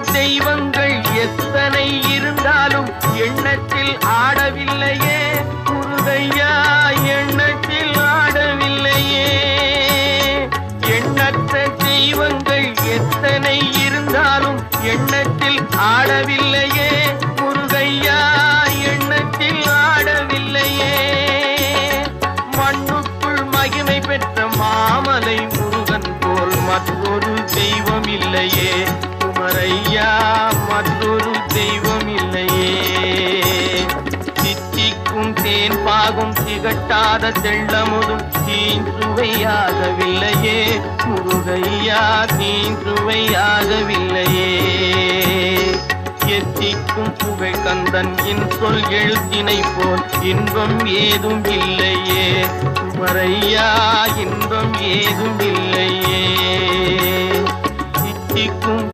தெய்வங்கள் எத்தனை இருந்தாலும் எண்ணத்தில் ஆடவில்லையே முருகையா, எண்ணத்தில் ஆடவில்லையே. எண்ணற்ற தெய்வங்கள் எத்தனை இருந்தாலும் எண்ணத்தில் ஆடவில்லையே முருகையா, எண்ணத்தில் ஆடவில்லையே. மண்ணுக்குள் மகிமை பெற்ற மாமலை முருகன் போல் மற்றொரு தெய்வம் இல்லையே குமரையா, மற்றொரு தெய்வம் இல்லையே. தித்திக்கும் தேன் பாகும் திகட்டாத தெள்ளமுதும் தீஞ்சுவையாகவில்லையே முருகையா, தீஞ்சுவையாகவில்லையே. எத்திக்கும் புகழ் கந்தன் சொல் எழுத்தினை போல் இன்பம் ஏதும் இல்லையே குமரையா, இன்பம் ஏதும் இல்லையே. தித்திக்கும்